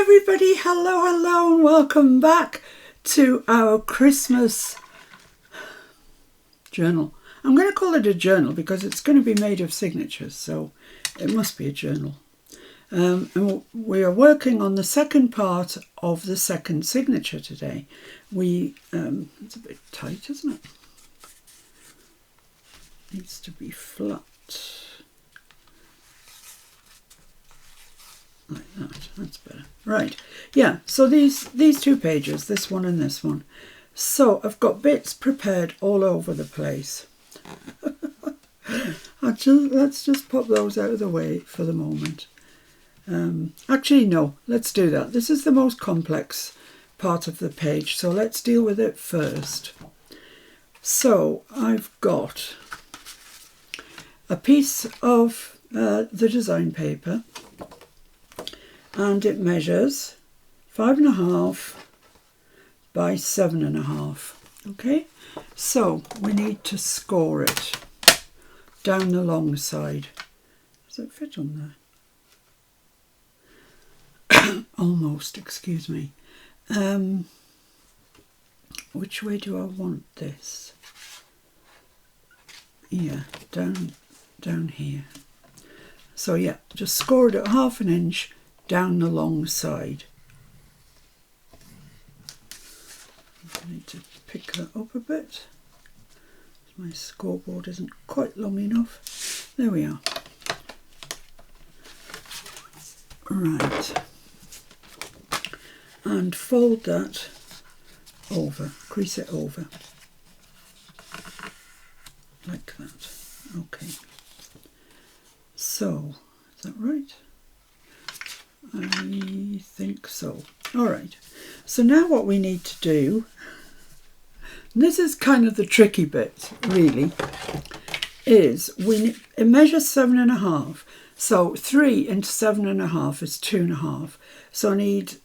everybody, hello and welcome back to our Christmas journal. I'm going to call it a journal because it's going to be made of signatures, so it must be a journal. And we are working on the second part of the second signature today. It's a bit tight, isn't it? Needs to be flat. Like that, that's better. Right, yeah, so these two pages, this one and this one. So I've got bits prepared all over the place. Let's just pop those out of the way for the moment. Actually, no, let's do that. This is the most complex part of the page, so let's deal with it first. So I've got a piece of the design paper, and it measures 5.5 by 7.5. Okay, so we need to score it down the long side. Does it fit on there? Almost, excuse me. Which way do I want this? Yeah, down here. So yeah, just score it at 1/2 inch down the long side. I need to pick that up a bit. My scoreboard isn't quite long enough. There we are. Right. And fold that over, crease it over. Like that. Okay. So, is that right? I think so. All right. So now what we need to do, and this is kind of the tricky bit, really, is it measures 7.5. So 3 into 7.5 is 2.5. So I need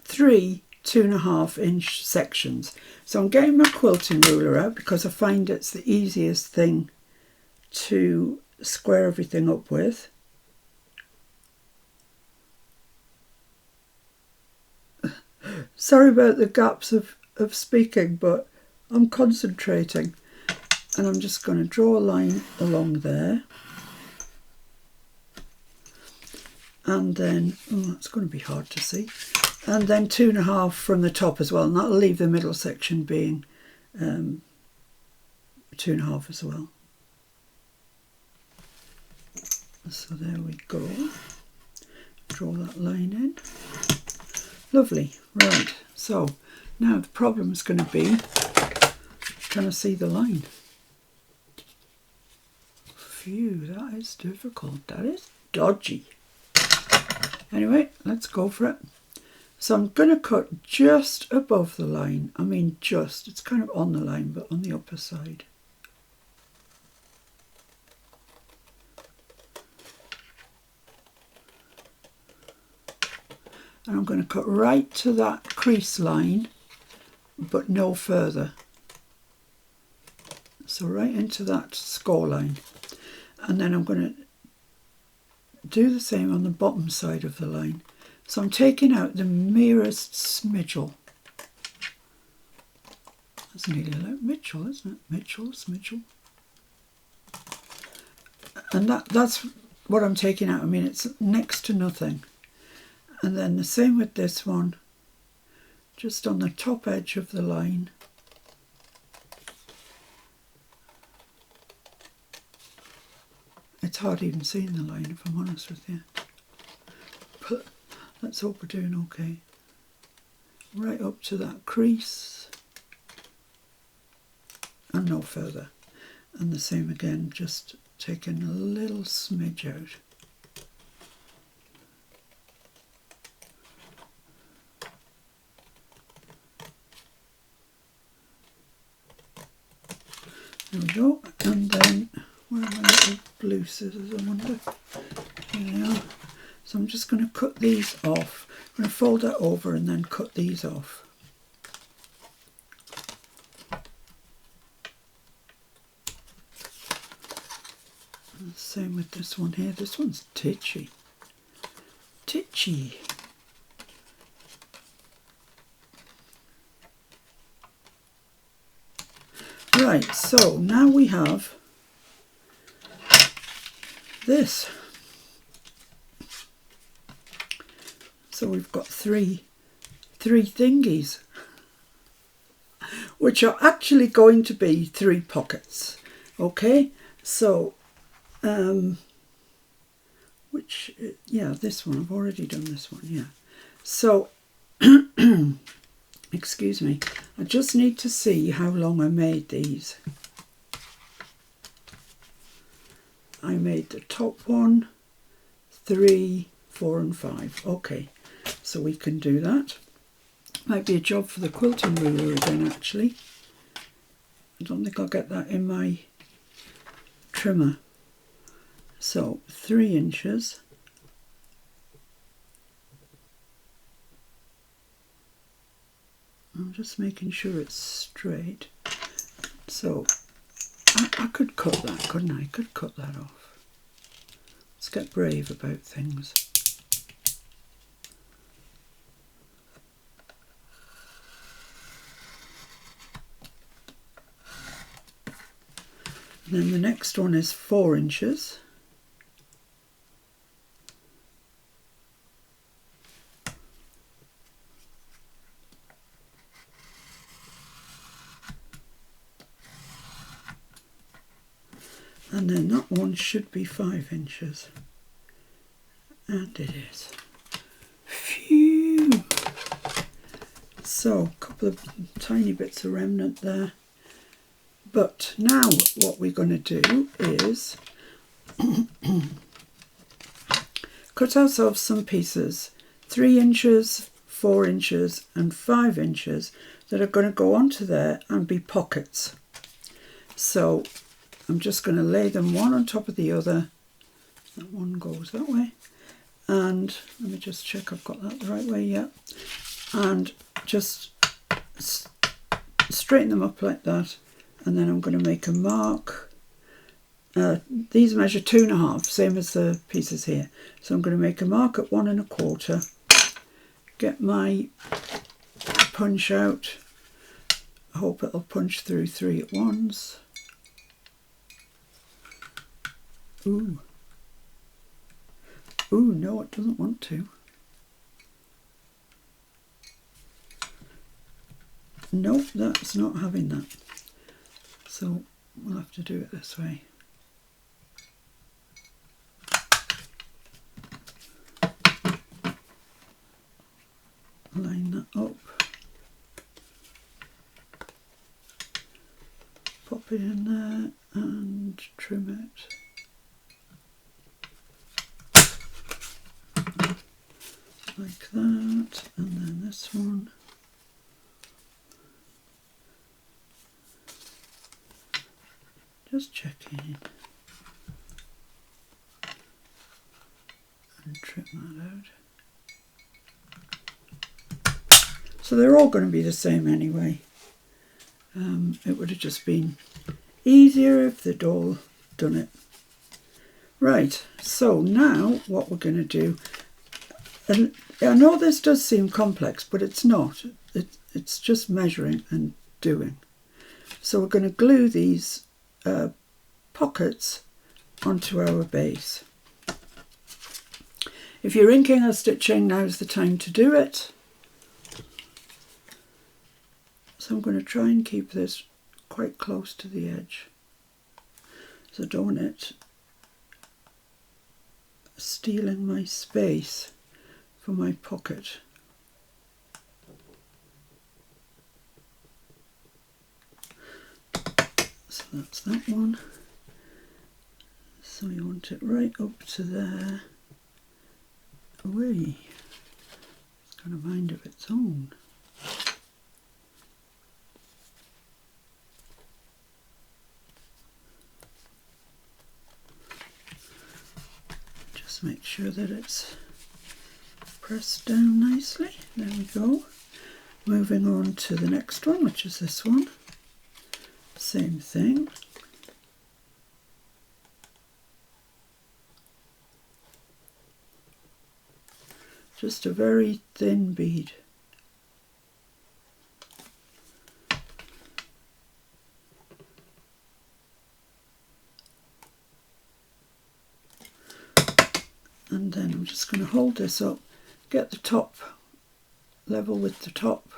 3 2.5 inch sections. So I'm getting my quilting ruler out because I find it's the easiest thing to square everything up with. Sorry about the gaps of speaking, but I'm concentrating. And I'm just going to draw a line along there. And then, that's going to be hard to see. And then 2.5 from the top as well. And that'll leave the middle section being 2.5 as well. So there we go. Draw that line in. Lovely. Right. So now the problem is going to be trying to see the line. Phew, that is difficult. That is dodgy. Anyway, let's go for it. So I'm going to cut just above the line. I mean just, it's kind of on the line, but on the upper side. And I'm going to cut right to that crease line, but no further. So right into that score line. And then I'm going to do the same on the bottom side of the line. So I'm taking out the merest smidgel. That's nearly like Mitchell, isn't it? Mitchell, smidgel. And that's what I'm taking out. I mean, it's next to nothing. And then the same with this one, just on the top edge of the line. It's hard even seeing the line, if I'm honest with you. But let's hope we're doing okay. Right up to that crease. And no further. And the same again, just taking a little smidge out. There we go, and then, where are my little blue scissors, I wonder? Here they are. So I'm just going to cut these off. I'm going to fold that over and then cut these off. And same with this one here. This one's titchy. Titchy. Right, so now we have this. So we've got three thingies, which are actually going to be 3 pockets. Okay, so this one, I've already done this one, yeah. So excuse me, I just need to see how long I made these. I made the top one, 3, 4 and 5. Okay, so we can do that. Might be a job for the quilting ruler again, actually. I don't think I'll get that in my trimmer. So 3 inches. I'm just making sure it's straight. So I could cut that, couldn't I? I could cut that off. Let's get brave about things. And then the next one is 4 inches. And then that one should be 5 inches. And it is. Phew! So, a couple of tiny bits of remnant there. But now what we're going to do is cut ourselves some pieces, 3 inches, 4 inches and 5 inches, that are going to go onto there and be pockets. So I'm just going to lay them one on top of the other. That one goes that way. And let me just check I've got that the right way, yeah. And just straighten them up like that. And then I'm going to make a mark. These measure 2.5, same as the pieces here. So I'm going to make a mark at 1 1/4. Get my punch out. I hope it'll punch through 3 at once. Ooh. Ooh, no, it doesn't want to. Nope, that's not having that. So we'll have to do it this way. Line that up. Pop it in there and trim it. Like that, and then this one. Just checking. And trim that out. So they're all going to be the same anyway. It would have just been easier if they'd all done it. Right, so now what we're going to do, and I know this does seem complex, but it's not. It's just measuring and doing. So we're going to glue these pockets onto our base. If you're inking or stitching, now's the time to do it. So I'm going to try and keep this quite close to the edge, so I don't want it stealing my space for my pocket. So that's that one. So you want it right up to there. Away. It's got a mind of its own. Just make sure that it's pressed down nicely. There we go. Moving on to the next one, which is this one. Same thing. Just a very thin bead. hold this up, get the top level with the top,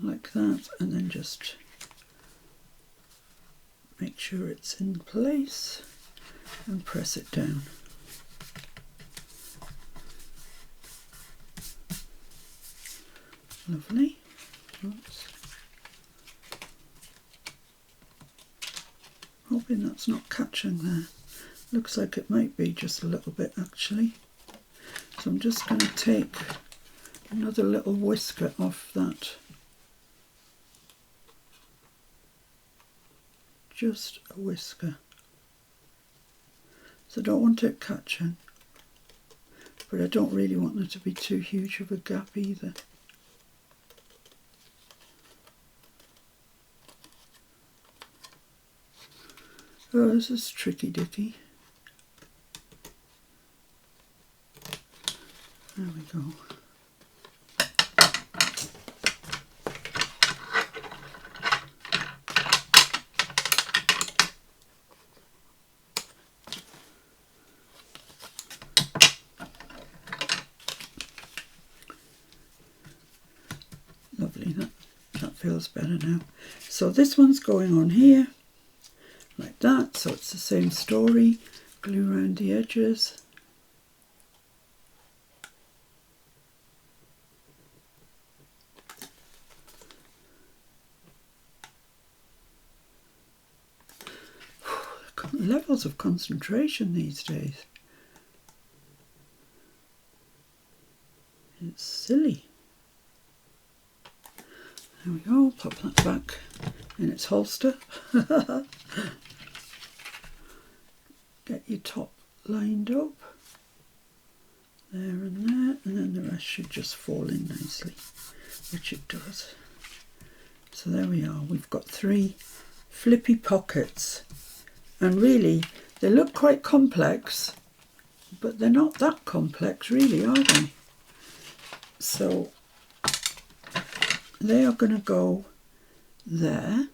like that, and then just make sure it's in place and press it down. Lovely. Oops. Hoping that's not catching there. Looks like it might be just a little bit actually. So I'm just going to take another little whisker off that. Just a whisker. So I don't want it catching, but I don't really want there to be too huge of a gap either. Oh, this is tricky dicky. There we go. Lovely, that feels better now. So this one's going on here, like that, so it's the same story. Glue around the edges. Levels of concentration these days. It's silly. There we go, pop that back in its holster. Get your top lined up. There and there, and then the rest should just fall in nicely, which it does. So there we are, we've got 3 flippy pockets. And really, they look quite complex, but they're not that complex really, are they? So they are going to go there.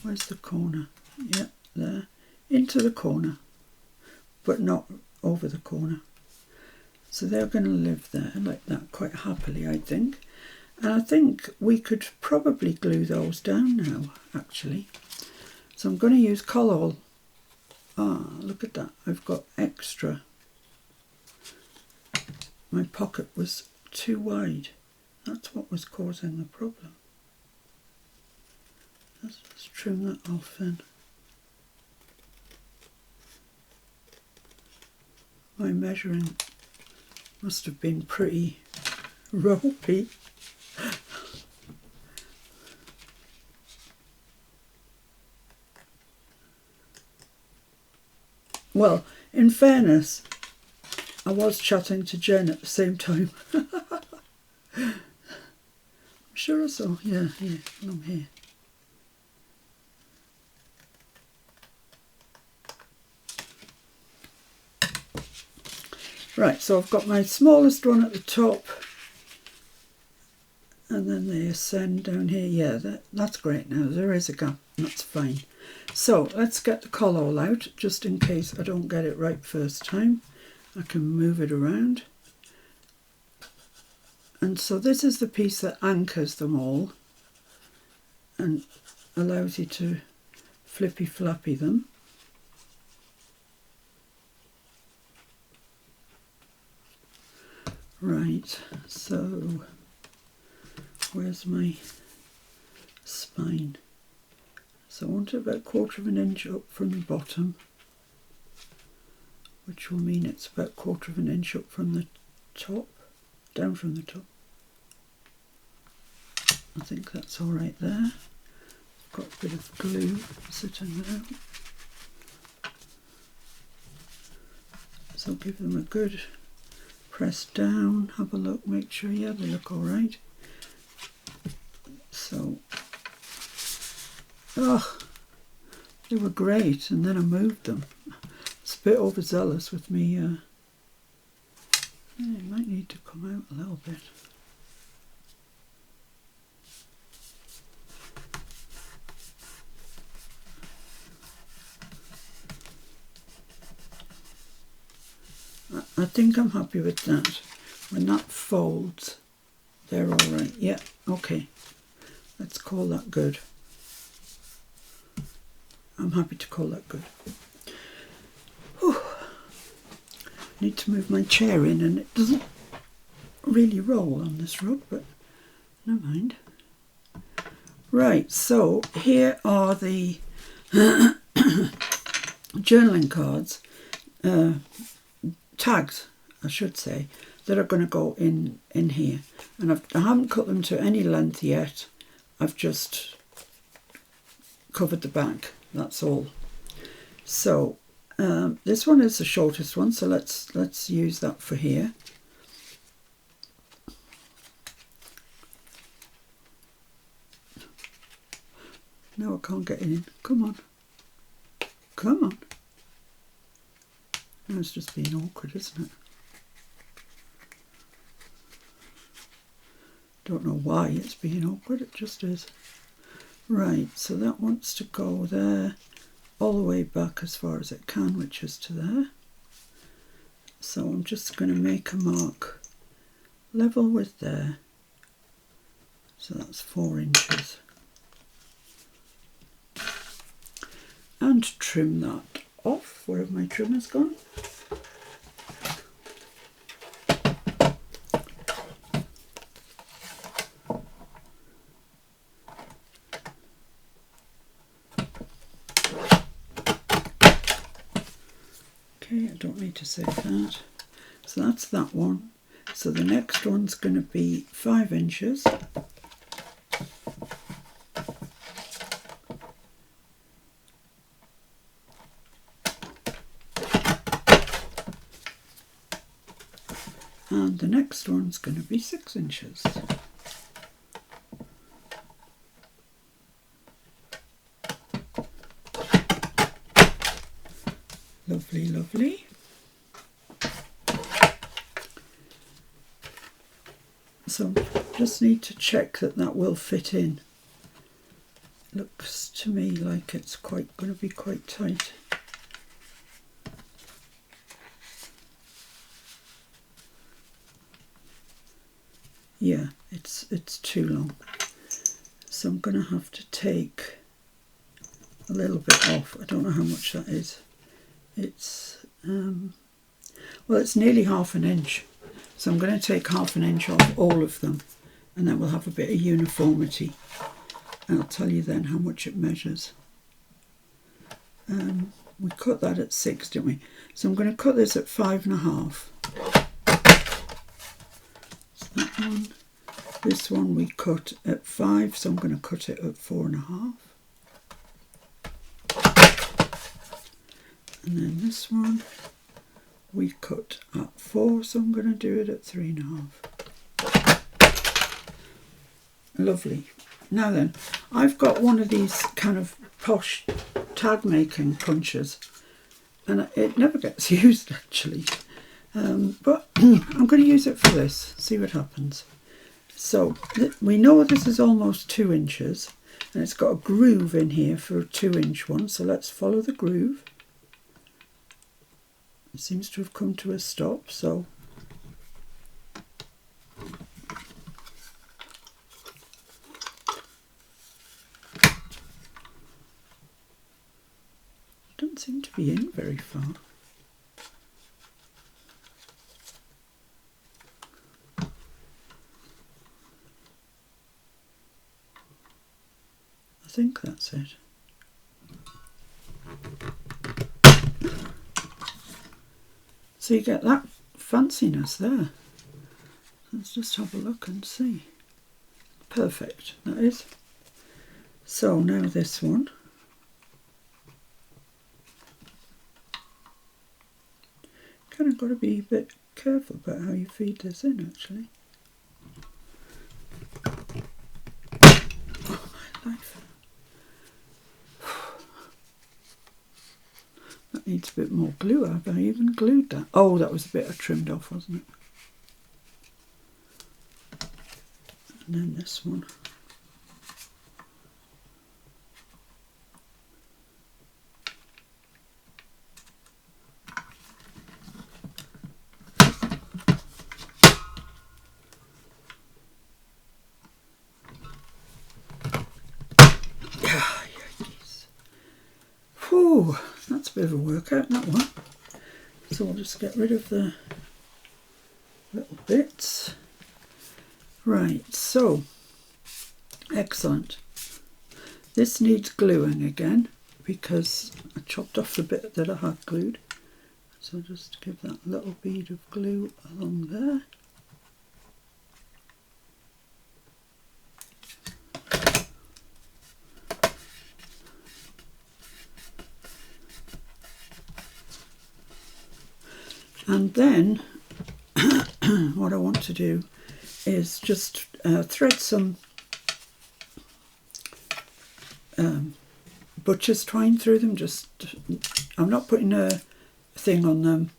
Where's the corner? Yeah, there. Into the corner, but not over the corner. So they're going to live there like that quite happily, I think. And I think we could probably glue those down now, actually. So I'm going to use Collall. Ah, look at that. I've got extra. My pocket was too wide. That's what was causing the problem. Let's trim that off then. My measuring must have been pretty ropey. Well, in fairness, I was chatting to Jen at the same time. I'm sure I saw, yeah, along here. Right, so I've got my smallest one at the top, and then they ascend down here. Yeah, that's great now. There is a gap, that's fine. So let's get the Collall out, just in case I don't get it right first time. I can move it around. And so this is the piece that anchors them all and allows you to flippy flappy them. Right, so where's my spine? So I want it about 1/4 inch up from the bottom, which will mean it's about 1/4 inch up from the top, down from the top. I think that's all right there. I've got a bit of glue sitting there. So give them a good press down, have a look, make sure, yeah, they look all right. So, oh, they were great, and then I moved them. It's a bit overzealous with me. Yeah, it might need to come out a little bit. think I'm happy with that. When that folds, they're all right. Yeah, okay. Let's call that good. I'm happy to call that good. Whew. Need to move my chair in, and it doesn't really roll on this rug, but never mind. Right, so here are the journaling cards, tags, I should say, that are going to go in here. And I haven't cut them to any length yet. I've just covered the back, that's all. So this one is the shortest one, so let's use that for here. No, I can't get it in. Come on. Come on. No, it's just being awkward, isn't it? Don't know why it's being awkward, it just is. Right, so that wants to go there, all the way back as far as it can, which is to there. So I'm just going to make a mark level with there. So that's 4 inches. And trim that off. Where have my trimmers gone? Okay, I don't need to save that. So that's that one. So the next one's going to be 5 inches. And the next one's going to be 6 inches. Lovely, lovely. So just need to check that that will fit in. Looks to me like it's going to be quite tight. Yeah, it's too long. So I'm going to have to take a little bit off. I don't know how much that is. It's well, it's nearly 1/2 inch. So I'm going to take 1/2 inch off all of them, and then we'll have a bit of uniformity. And I'll tell you then how much it measures. We cut that at 6, didn't we? So I'm going to cut this at 5.5. So that one. This one we cut at 5, so I'm going to cut it at 4.5. And then this one we cut at 4, so I'm going to do it at 3.5. Lovely. Now then, I've got one of these kind of posh tag making punches, and it never gets used actually, but I'm going to use it for this, see what happens. So we know this is almost 2 inches, and it's got a groove in here for a 2-inch one, so let's follow the groove. It seems to have come to a stop, so don't seem to be in very far. I think that's it. So you get that fanciness there. Let's just have a look and see. Perfect, that is. So now this one. Kind of got to be a bit careful about how you feed this in actually. Oh my life. That needs a bit more glue. Have I even glued that? Oh, that was a bit I trimmed off, wasn't it? And then this one. a bit of a workout, that one. So we'll just get rid of the little bits. Right, so excellent. This needs gluing again because I chopped off the bit that I had glued. So just give that little bead of glue along there. And then what I want to do is just thread some butcher's twine through them. I'm not putting a thing on them,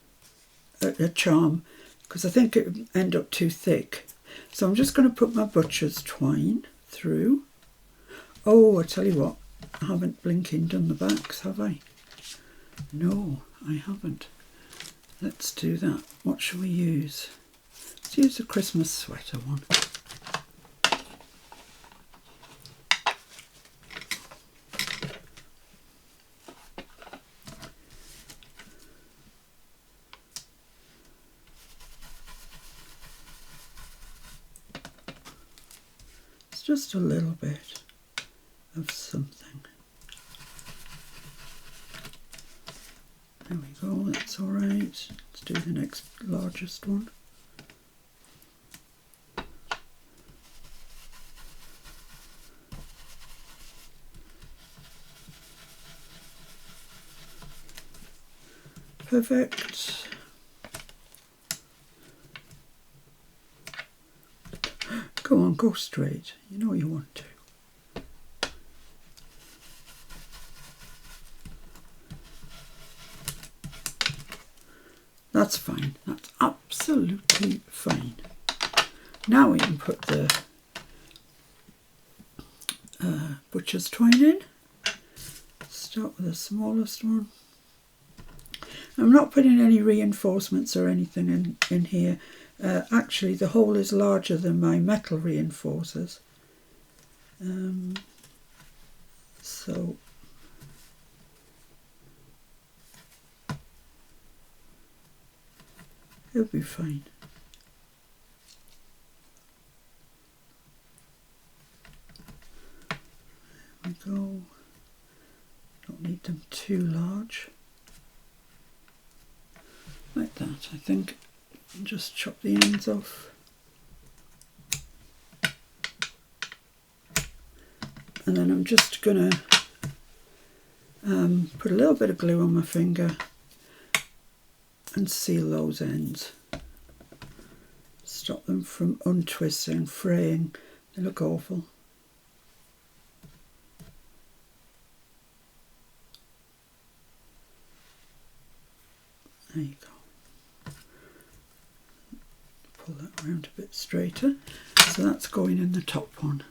a charm, because I think it would end up too thick. So I'm just going to put my butcher's twine through. Oh, I tell you what, I haven't blinking done the backs, have I? No, I haven't. Let's do that. What shall we use? Let's use the Christmas sweater one. It's just a little bit of something. There we go, that's all right. Let's do the next largest one. Perfect. Go on, go straight. You know you want to. That's fine. That's absolutely fine. Now we can put the butcher's twine in. Start with the smallest one. I'm not putting any reinforcements or anything in here. Actually, the hole is larger than my metal reinforcers. So it'll be fine. There we go. Don't need them too large. Like that, I think. Just chop the ends off. And then I'm just going to put a little bit of glue on my finger and seal those ends. Stop them from untwisting, fraying. They look awful. There you go. Pull that around a bit straighter. So that's going in the top one.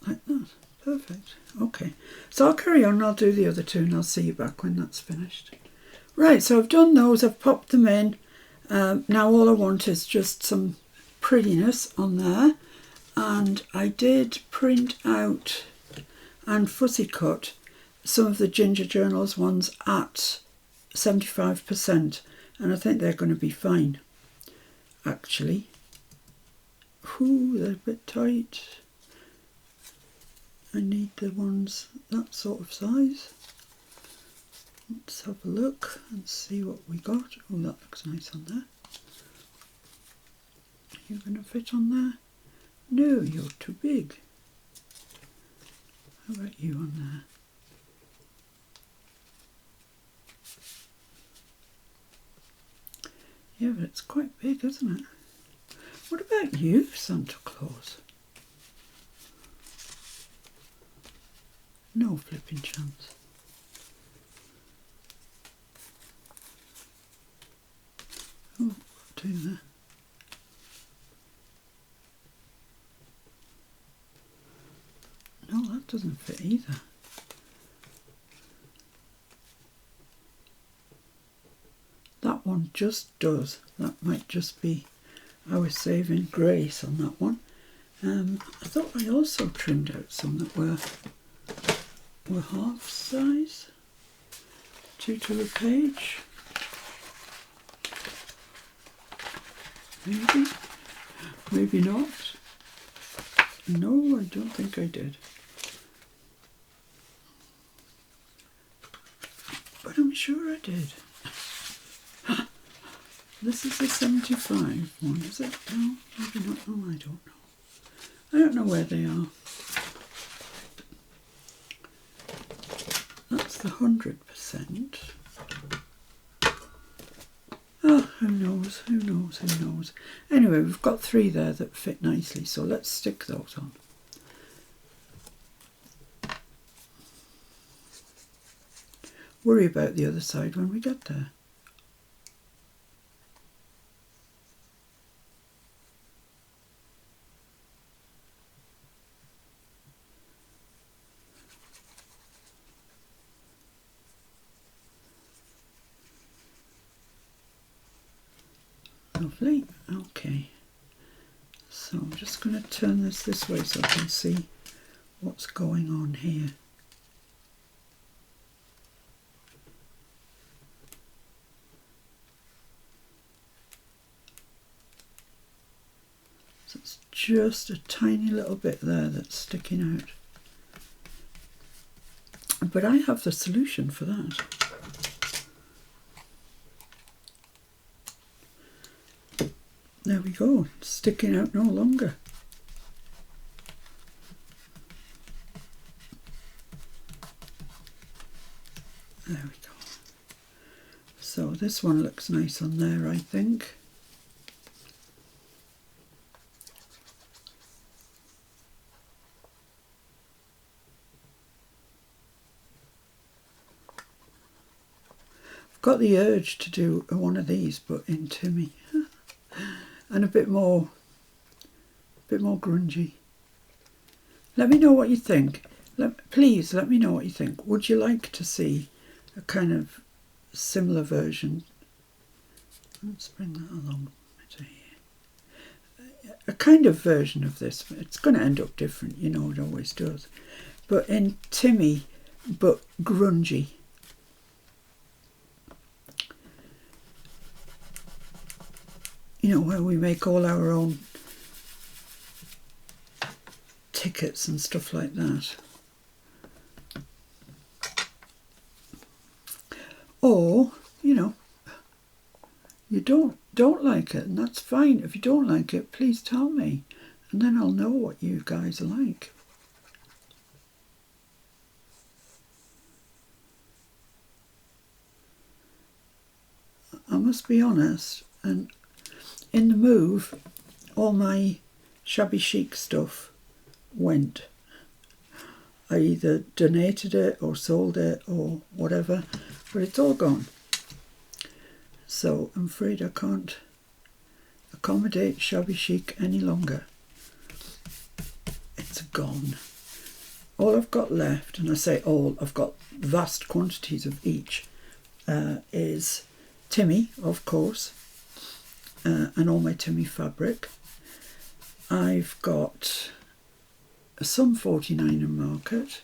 Like that. Perfect. Okay. So I'll carry on. I'll do the other two and I'll see you back when that's finished. Right, so I've done those. I've popped them in. Now all I want is just some prettiness on there. And I did print out and fussy cut some of the Ginger Journals ones at 75%, and I think they're going to be fine, actually. Ooh, they're a bit tight. I need the ones that sort of size. Let's have a look and see what we got. Oh, that looks nice on there. Are you going to fit on there? No, you're too big. How about you on there? Yeah, but it's quite big, isn't it? What about you, Santa Claus? No flipping chance. Oh, do that. No, that doesn't fit either. That one just does. That might just be our saving grace on that one. I thought I also trimmed out some that were half size, 2 to a page. Maybe not. No, I don't think I did. But I'm sure I did. This is a 75 one, is it? No, maybe not. Oh, I don't know. I don't know where they are. That's the 100%. Oh, who knows, who knows, who knows. Anyway, we've got 3 there that fit nicely, so let's stick those on. Worry about the other side when we get there. Lovely, okay. So I'm just going to turn this way so I can see what's going on here. So it's just a tiny little bit there that's sticking out. But I have the solution for that. There we go, it's sticking out no longer. There we go. So this one looks nice on there, I think. I've got the urge to do one of these, but in Timmy. And a bit more grungy. Let me know what you think. Please let me know what you think. Would you like to see a kind of similar version? Let's bring that along to here. A kind of version of this. It's going to end up different, you know, it always does. But in Timmy, but grungy. You know, where we make all our own tickets and stuff like that. Or, you know, you don't like it, and that's fine. If you don't like it, please tell me, and then I'll know what you guys like. I must be honest, and in the move, all my shabby chic stuff went. I either donated it or sold it or whatever, but it's all gone. So I'm afraid I can't accommodate shabby chic any longer. It's gone. All I've got left, and I say all, I've got vast quantities of each, is Timmy, of course, and all my Timmy fabric. I've got some 49 in Market,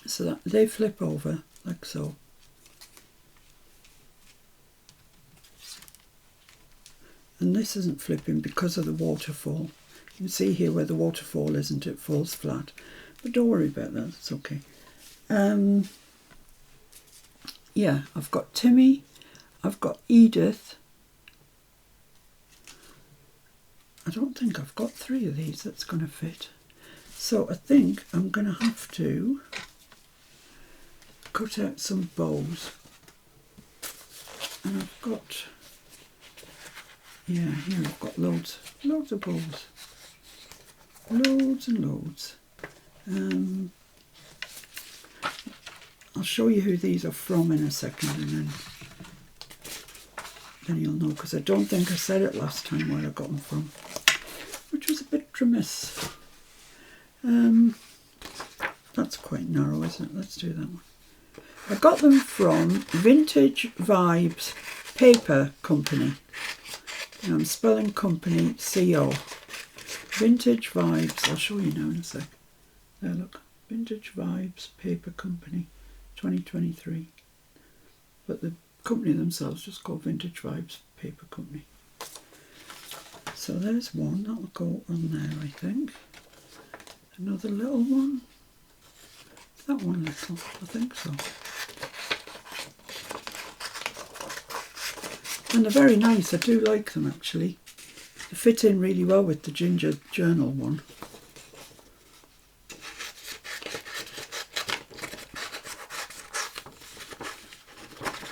so that they flip over like so. And this isn't flipping because of the waterfall. You can see here where the waterfall isn't, it falls flat, but don't worry about that, it's okay. Yeah, I've got Timmy, I've got Edith. I don't think I've got 3 of these that's going to fit. So I think I'm going to have to cut out some bows. And I've got, yeah, here I've got loads of bows. Loads and loads. I'll show you who these are from in a second, and then you'll know, because I don't think I said it last time where I got them from, which was a bit remiss. That's quite narrow, isn't it? Let's do that one. I got them from Vintage Vibes Paper Company. And I'm spelling company CO. Vintage Vibes. I'll show you now in a sec. There, look. Vintage Vibes Paper Company 2023. But the company themselves just called Vintage Vibes Paper Company. So there's one. That'll go on there, I think. Another little one. Is that one little? I think so. And they're very nice. I do like them, actually. They fit in really well with the ginger journal one.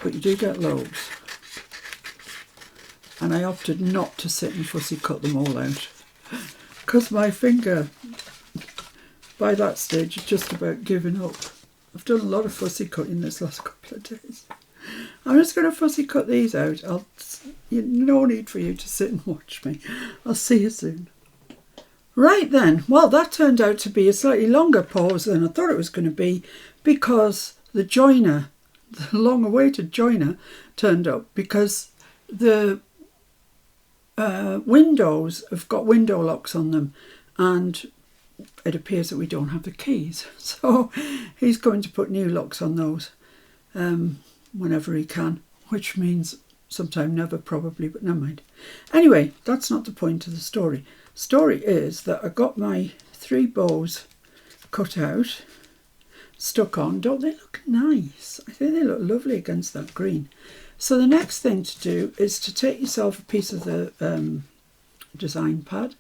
But you do get loads. And I opted not to sit and fussy cut them all out. Because my finger, by that stage, is just about giving up. I've done a lot of fussy cutting this last couple of days. I'm just going to fussy cut these out. No need for you to sit and watch me. I'll see you soon. Right then, well, that turned out to be a slightly longer pause than I thought it was going to be, because the joiner, the long-awaited joiner, turned up, because the windows have got window locks on them, and it appears that we don't have the keys. So he's going to put new locks on those whenever he can, which means sometime never probably, but never mind. Anyway, that's not the point of the story. Story is that I got my 3 bows cut out, stuck on. Don't they look nice? I think they look lovely against that green. So the next thing to do is to take yourself a piece of the design pad,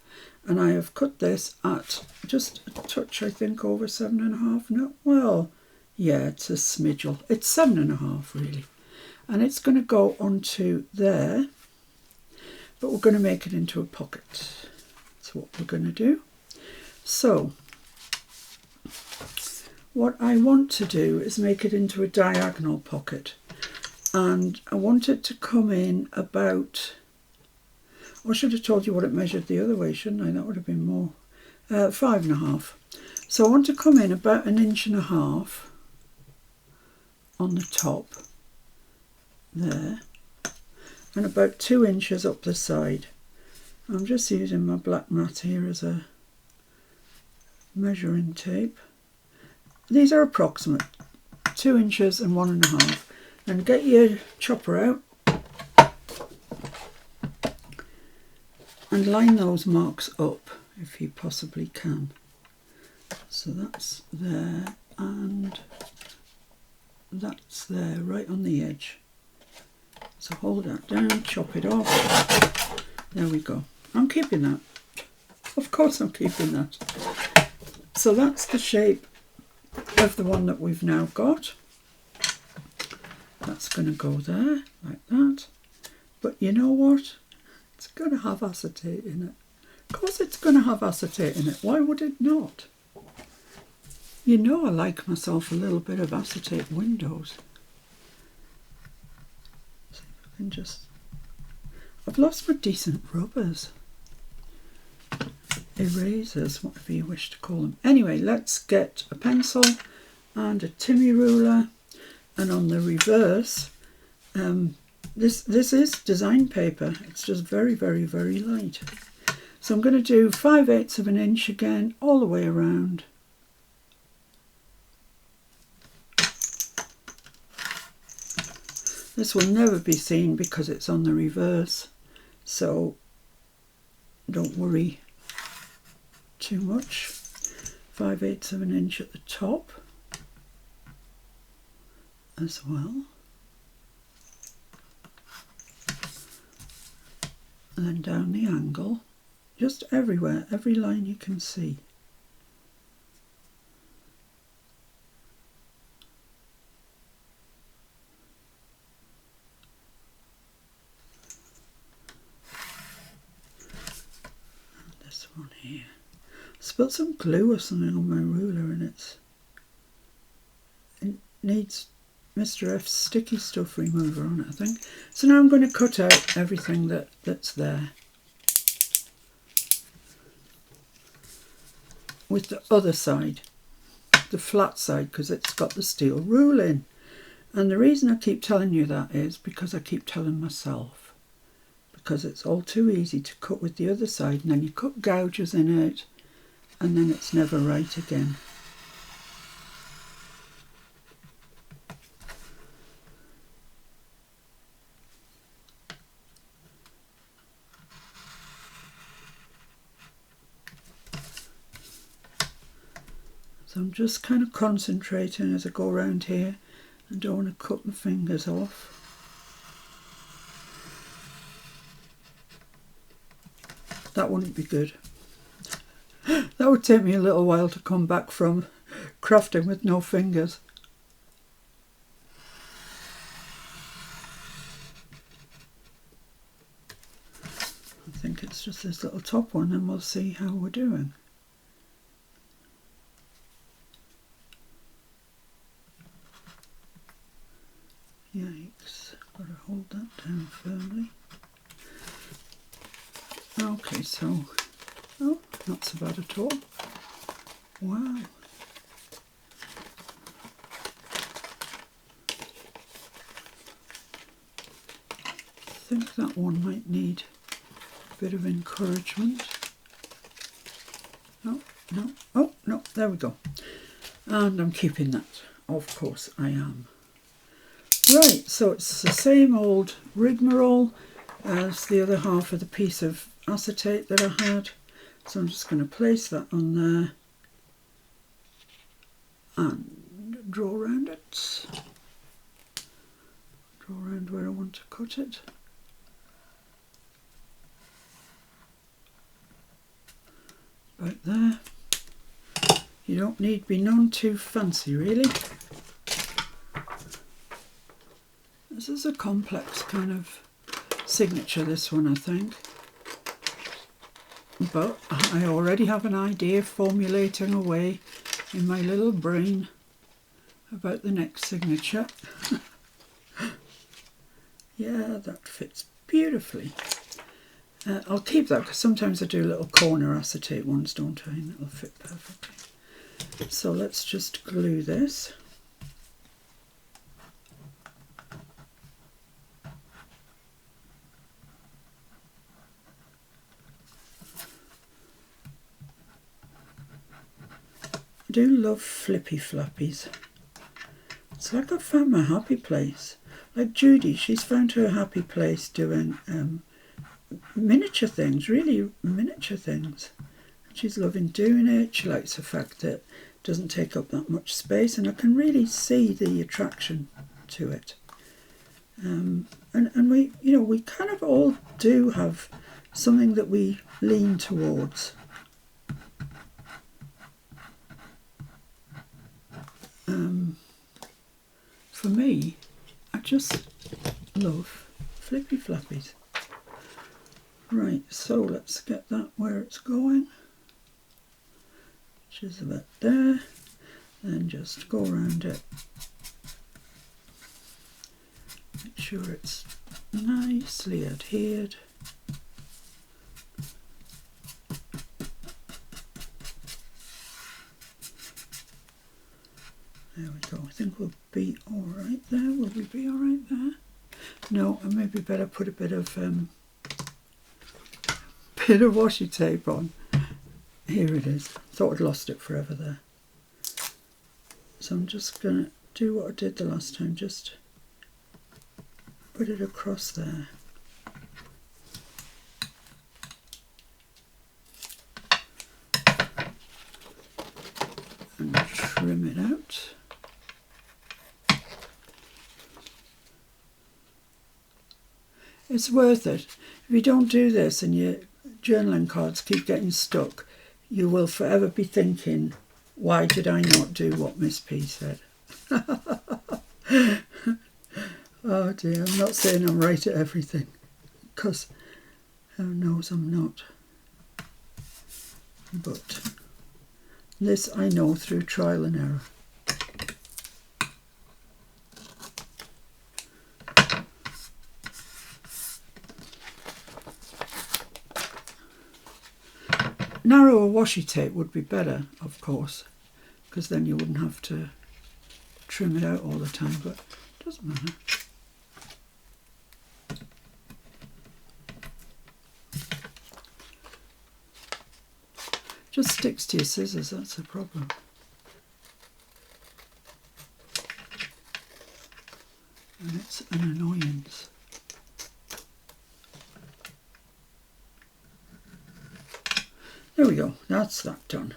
and I have cut this at just a touch, I think, over 7.5. No, well, yeah, it's a smidgel. It's 7.5 really, and it's going to go onto there, but we're going to make it into a pocket. That's what we're going to do. So what I want to do is make it into a diagonal pocket, and I want it to come in about, I should have told you what it measured the other way, shouldn't I? That would have been more. 5.5. So I want to come in about 1.5 inches on the top there, and about 2 inches up the side. I'm just using my black mat here as a measuring tape. These are approximate, 2 inches and 1.5. And get your chopper out and line those marks up if you possibly can. So that's there, and that's there, right on the edge. So hold that down, chop it off. There we go. I'm keeping that. Of course I'm keeping that. So that's the shape of the one that we've now got. That's going to go there, like that. But you know what? It's going to have acetate in it. Of course it's going to have acetate in it. Why would it not? You know I like myself a little bit of acetate windows. See if I can just... I've lost my decent rubbers. Erasers, whatever you wish to call them. Anyway, let's get a pencil and a Timmy ruler. And on the reverse, this is design paper. It's just very, very, very light. So I'm going to do 5/8 of an inch again, all the way around. This will never be seen because it's on the reverse, so don't worry too much. 5/8 of an inch at the top as well, and then down the angle, just everywhere, every line you can see. And this one here. I spilled some glue or something on my ruler, and it needs Mr. F's sticky stuff remover on it, I think. So now I'm going to cut out everything that's there with the other side, the flat side, because it's got the steel rule in. And the reason I keep telling you that is because I keep telling myself, because it's all too easy to cut with the other side, and then you cut gouges in it and then it's never right again. So I'm just kind of concentrating as I go around here and don't want to cut my fingers off. That wouldn't be good. That would take me a little while to come back from crafting with no fingers. I think it's just this little top one, and we'll see how we're doing. Yikes, gotta hold that down firmly. Okay, so, oh, not so bad at all. Wow. I think that one might need a bit of encouragement. No, no, oh, no, there we go. And I'm keeping that, of course I am. Right, so it's the same old rigmarole as the other half of the piece of acetate that I had. So I'm just going to place that on there and draw around it. Draw around where I want to cut it. Right there. You don't need to be none too fancy, really. This is a complex kind of signature, this one, I think. But I already have an idea formulating away in my little brain about the next signature. Yeah, that fits beautifully. I'll keep that because sometimes I do little corner acetate ones, don't I? And it'll fit perfectly. So let's just glue this. I do love flippy flappies. It's like I found my happy place. Like Judy, she's found her happy place doing miniature things, really miniature things. She's loving doing it. She likes the fact that it doesn't take up that much space, and I can really see the attraction to it. And we, you know, we kind of all do have something that we lean towards. For me, I just love flippy flappies. Right, so let's get that where it's going, which is about there. Then just go around it. Make sure it's nicely adhered. There we go. I think we'll be all right there. Will we be all right there? No, I maybe better put a bit of washi tape on. Here it is. Thought I'd lost it forever there. So I'm just going to do what I did the last time. Just put it across there. And trim it out. It's worth it. If you don't do this and your journaling cards keep getting stuck, you will forever be thinking, why did I not do what Miss P said? Oh dear, I'm not saying I'm right at everything, because who knows I'm not. But this I know through trial and error. Narrower washi tape would be better, of course, because then you wouldn't have to trim it out all the time, but it doesn't matter. sticks to your scissors, that's a problem. And it's an annoyance. There we go, that's that done.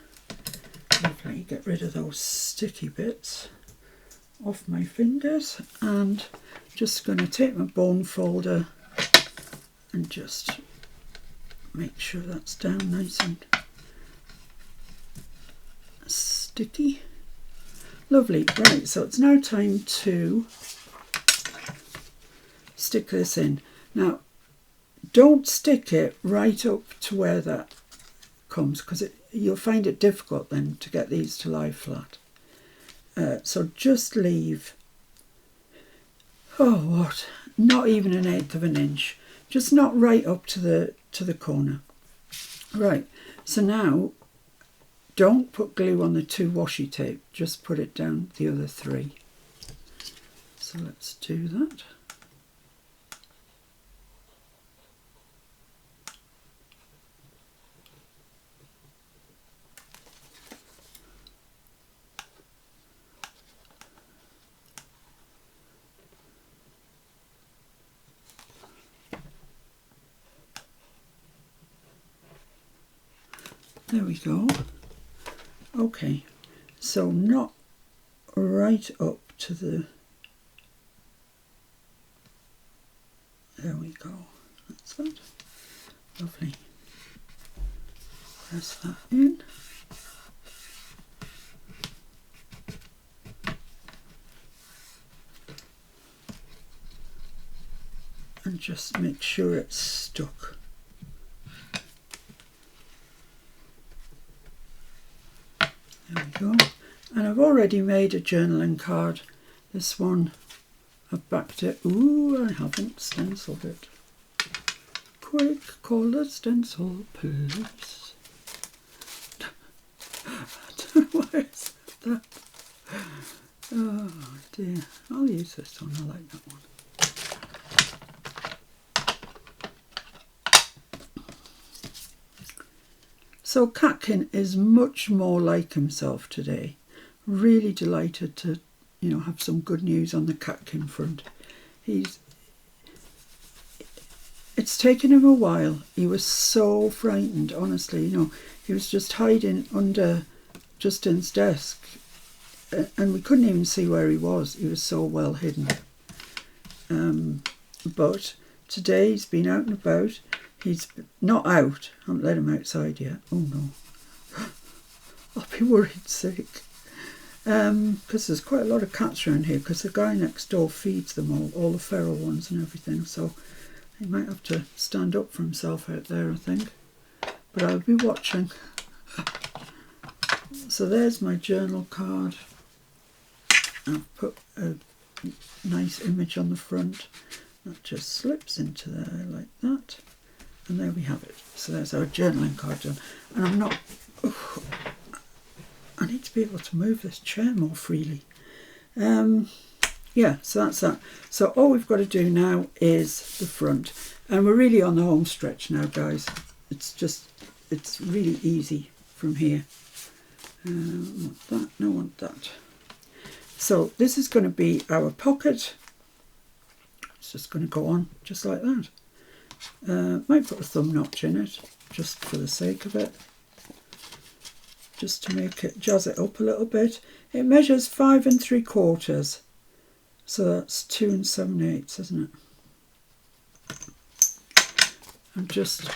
Lovely, get rid of those sticky bits off my fingers, and just going to take my bone folder and just make sure that's down nice and sticky. Lovely, right, so it's now time to stick this in. Now, don't stick it right up to where that comes, because you'll find it difficult then to get these to lie flat. So just leave, not even 1/8 of an inch, just not right up to the corner. Right, so now don't put glue on the 2 washi tape, just put it down the other 3. So let's do that. There we go. Okay, so not right up to the... There we go. That's that. Lovely. Press that in. And just make sure it's stuck. There we go. And I've already made a journaling card. This one, I've backed it. Ooh, I haven't stenciled it. Quick, call the stencil police. I don't know why I said that. Oh dear. I'll use this one. I like that one. So Catkin is much more like himself today. Really delighted to, have some good news on the Catkin front. It's taken him a while. He was so frightened, honestly. He was just hiding under Justin's desk, and we couldn't even see where he was. He was so well hidden. But today he's been out and about. He's not out. I haven't let him outside yet. Oh no. I'll be worried sick. Because there's quite a lot of cats around here, because the guy next door feeds them all the feral ones and everything. So he might have to stand up for himself out there, I think. But I'll be watching. So there's my journal card. I've put a nice image on the front. That just slips into there like that. And there we have it. So there's our journaling card done. And I'm not... I need to be able to move this chair more freely. Yeah, so that's that. So all we've got to do now is the front. And we're really on the home stretch now, guys. It's really easy from here. Want that? No, want that. So this is going to be our pocket. It's just going to go on just like that. Might put a thumb notch in it, just for the sake of it, just to make it, jazz it up a little bit. It measures 5 3/4, so that's 2 7/8, isn't it? I'm just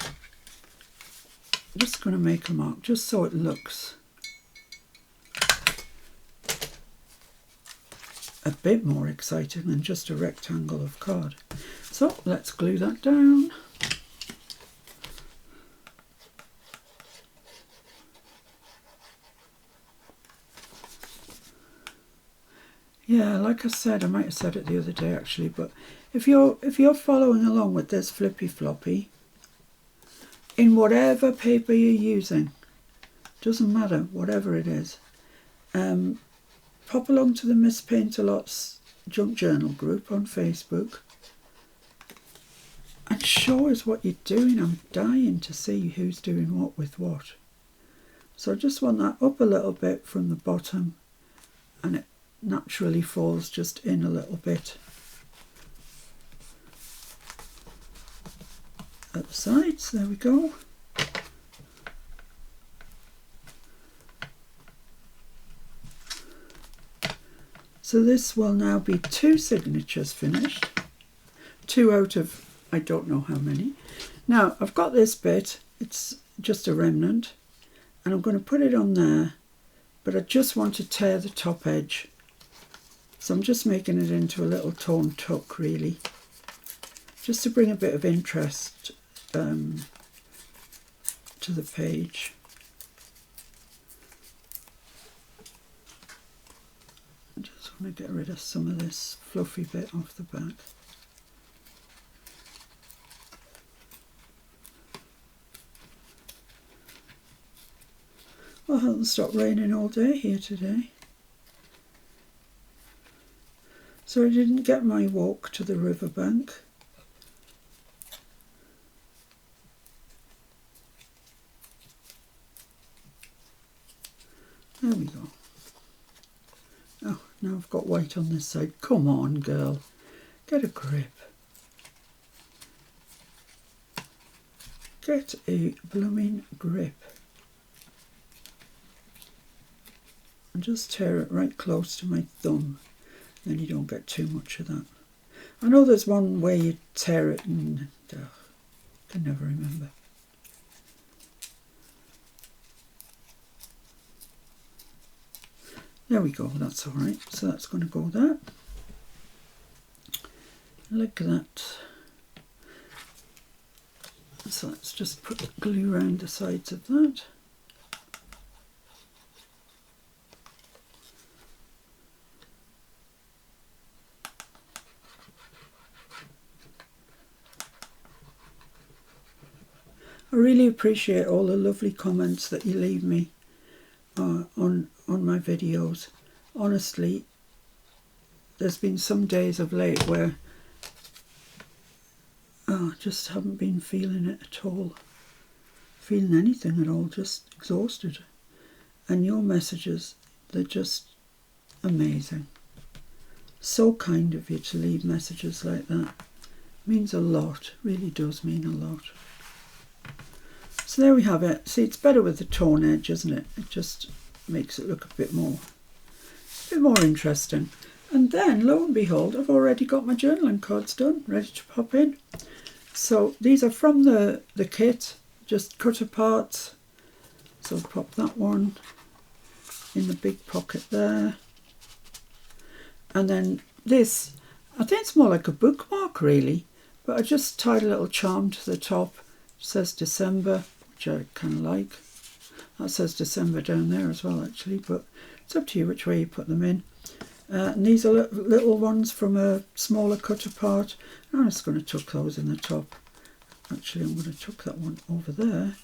going to make a mark, just so it looks a bit more exciting than just a rectangle of card. So let's glue that down. Yeah, like I said, I might have said it the other day actually, but if you're following along with this Flippy Floppy, in whatever paper you're using, doesn't matter, whatever it is, pop along to the Miss Paint-A-Lot's Junk Journal group on Facebook and show us what you're doing. I'm dying to see who's doing what with what. So I just want that up a little bit from the bottom, and it naturally falls just in a little bit at the sides. There we go. So this will now be 2 signatures finished. 2 out of I don't know how many. Now I've got this bit, it's just a remnant, and I'm going to put it on there, but I just want to tear the top edge. So I'm just making it into a little torn tuck, really, just to bring a bit of interest to the page. I just want to get rid of some of this fluffy bit off the back. Well, it hasn't stopped raining all day here today. So I didn't get my walk to the riverbank. There we go. Oh, now I've got white on this side. Come on, girl. Get a grip. Get a blooming grip. And just tear it right close to my thumb. Then you don't get too much of that. I know there's one way you tear it and I can never remember. There we go, that's all right. So that's going to go there. Like that. So let's just put the glue around the sides of that. I really appreciate all the lovely comments that you leave me on my videos. Honestly, there's been some days of late where I just haven't been feeling it at all. Feeling anything at all, just exhausted. And your messages, they're just amazing. So kind of you to leave messages like that. It means a lot, really does mean a lot. So there we have it. See, it's better with the torn edge, isn't it? It just makes it look a bit more interesting. And then, lo and behold, I've already got my journaling cards done, ready to pop in. So these are from the kit, just cut apart. So I'll pop that one in the big pocket there. And then this, I think it's more like a bookmark really, but I just tied a little charm to the top. It says December, which I kind of like. That says December down there as well actually, but it's up to you which way you put them in. And these are little ones from a smaller cut apart. I'm just going to tuck those in the top. Actually, I'm going to tuck that one over there.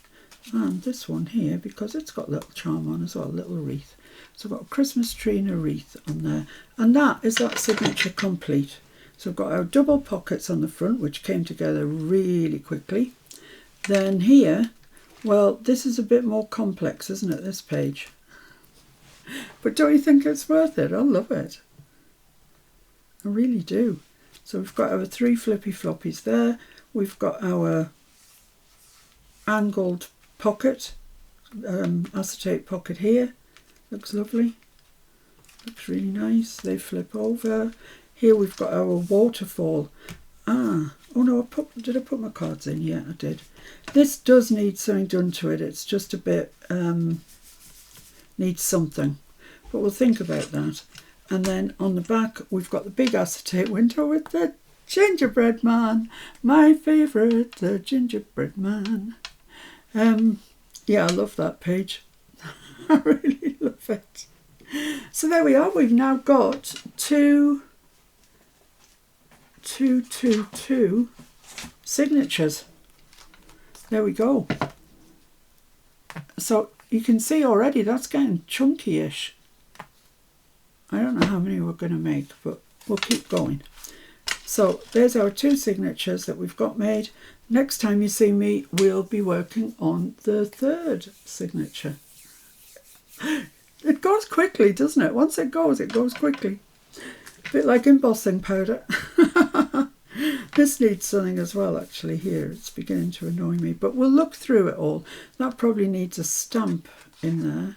And this one here, because it's got a little charm on as well, a little wreath. So I've got a Christmas tree and a wreath on there. And that is that signature complete. So I've got our double pockets on the front, which came together really quickly. Then here, well, this is a bit more complex, isn't it, this page? But don't you think it's worth it? I love it. I really do. So we've got our 3 flippy floppies there. We've got our angled pocket, acetate pocket here. Looks lovely. Looks really nice. They flip over. Here we've got our waterfall. Oh no, did I put my cards in? Yeah, I did. This does need something done to it. It's just a bit, needs something. But we'll think about that. And then on the back, we've got the big acetate window with the gingerbread man. My favourite, the gingerbread man. Yeah, I love that page. I really love it. So there we are. We've now got two signatures. There we go. So you can see already that's getting chunky-ish. I don't know how many we're going to make, but we'll keep going. So there's our 2 signatures that we've got made. Next time you see me, we'll be working on the 3rd signature. It goes quickly, doesn't it? Once it goes quickly. A bit like embossing powder. This needs something as well, actually, here. It's beginning to annoy me. But we'll look through it all. That probably needs a stamp in there.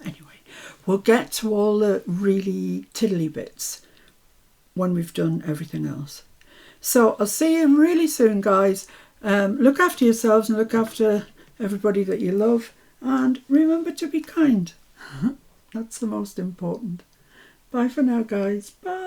Anyway, we'll get to all the really tiddly bits when we've done everything else. So I'll see you really soon, guys. Look after yourselves and look after everybody that you love. And remember to be kind. That's the most important. Bye for now, guys. Bye.